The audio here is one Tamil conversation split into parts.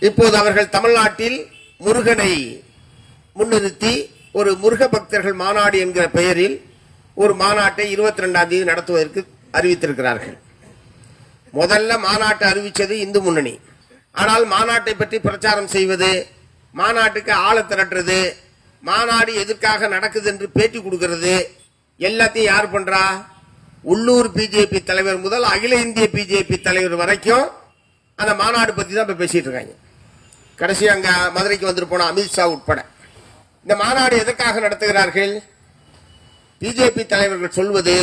இப்போது அவர்கள் தமிழ்நாட்டில் முருகனை முன்னிறுத்தி ஒரு முருக பக்தர்கள் மாநாடு என்கிற பெயரில் ஒரு மாநாட்டை 22ஆம் தேதி நடத்துவதற்கு அறிவித்திருக்கிறார்கள். முதல்ல மாநாட்டை அறிவித்தது இந்து முன்னணி. ஆனால் மாநாட்டை பற்றி பிரச்சாரம் செய்வது, மாநாட்டுக்கு ஆளை திரட்டுறது, மாநாடு எதற்காக நடக்குது என்று பேட்டி கொடுக்கிறது எல்லாத்தையும் யார் பண்றா? உள்ளூர் பிஜேபி தலைவர் முதல் அகில இந்திய பிஜேபி தலைவர் வரைக்கும் அந்த மாநாடு பத்தி தான் இப்ப பேசிட்டு இருக்காங்க. கடைசி அங்க மதுரைக்கு வந்துட்டு போன அமித்ஷா உட்பட இந்த மாநாடு எதற்காக நடத்துகிறார்கள்? பிஜேபி தலைவர்கள் சொல்வது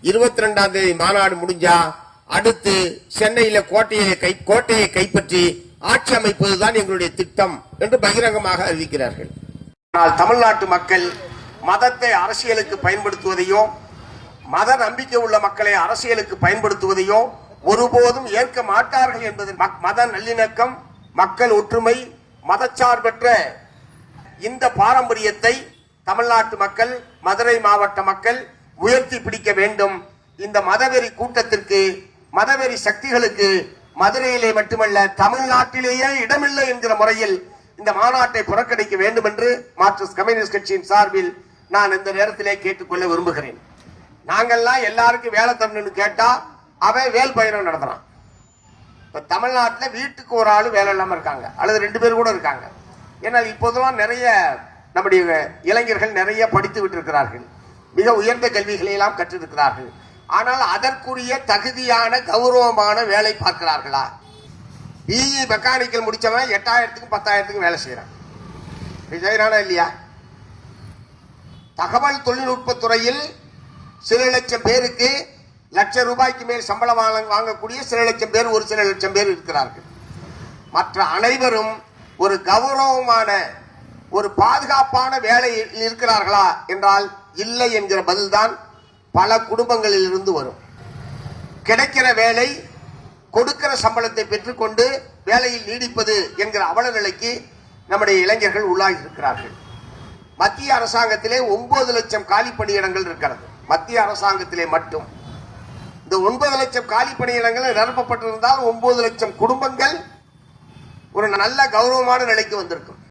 22ஆம் தேதி மாநாடு முடிஞ்சா அடுத்து சென்னையில கோட்டையை கைப்பற்றி ஆட்சி அமைப்பதுதான் எங்களுடைய திட்டம் என்று பகிரங்கமாக அறிவிக்கிறார்கள். ஆனால் தமிழ்நாட்டு மக்கள் மதத்தை அரசியலுக்கு பயன்படுத்துவதையோ, மத நம்பிக்கை உள்ள மக்களை அரசியலுக்கு பயன்படுத்துவதையோ ஒருபோதும் ஏற்க மாட்டார்கள் என்பது மத நல்லிணக்கம், மக்கள் ஒற்றுமை, மதச்சார்பற்ற இந்த பாரம்பரியத்தை தமிழ்நாட்டு மக்கள், மதுரை மாவட்ட மக்கள் உயர்த்தி பிடிக்க வேண்டும். இந்த மதவெறி கூட்டத்திற்கு, மதவெறி சக்திகளுக்கு மதுரையிலே மட்டுமல்ல தமிழ்நாட்டிலேயே இடமில்லை என்கிற முறையில் இந்த மாநாட்டை புறக்கணிக்க வேண்டும் என்று மார்க்சிஸ்ட் கம்யூனிஸ்ட் கட்சியின் சார்பில் நான் இந்த நேரத்திலே கேட்டுக்கொள்ள விரும்புகிறேன். நாங்கள்லாம் எல்லாருக்கும் வேலை தரணும்னு கேட்டா அவன் வேல் பயிரம் நடத்துறான். இப்ப தமிழ்நாட்டில் வீட்டுக்கு ஒரு ஆளு வேலை இல்லாம இருக்காங்க, அல்லது 2 பேர் கூட இருக்காங்க. ஏன்னா இப்போதெல்லாம் நிறைய நம்முடைய இளைஞர்கள் நிறைய படித்து விட்டிருக்கிறார்கள், மிக உயர்ந்த கல்விகளை எல்லாம் கற்றிருக்கிறார்கள். ஆனால் அதற்குரிய தகுதியான கௌரவமான வேலை பார்க்கிறார்களா? பிஇ மெக்கானிக்கல் முடிச்சவன் 8000க்கும் 10,000க்கும் வேலை செய்யறான். செய்யறானா இல்லையா? தகவல் தொழில்நுட்பத்துறையில் சில லட்சம் பேருக்கு லட்சம் ரூபாய்க்கு மேல் சம்பளம் வாங்கக்கூடிய சில லட்சம் பேர், ஒரு சில லட்சம் பேர் இருக்கிறார்கள். மற்ற அனைவரும் ஒரு கௌரவமான, ஒரு பாதுகாப்பான வேலையில் இருக்கிறார்களா என்றால் இல்லை என்கிற பதில்தான் பல குடும்பங்களில் இருந்து வரும். கிடைக்கிற வேலை, கொடுக்கிற சம்பளத்தை பெற்றுக்கொண்டு வேலையில் நீடிப்பது என்கிற அவல நிலைக்கு நம்முடைய இளைஞர்கள் உள்ளாகி இருக்கிறார்கள். மத்திய அரசாங்கத்திலே 9 லட்சம் காலி பணியிடங்கள் இருக்கிறது. மத்திய அரசாங்கத்திலே மட்டும் இந்த 9 லட்சம் காலி பணியிடங்கள் நிரப்பப்பட்டிருந்தால் 9 லட்சம் குடும்பங்கள் ஒரு நல்ல கௌரவமான நிலைக்கு வந்திருக்கும்.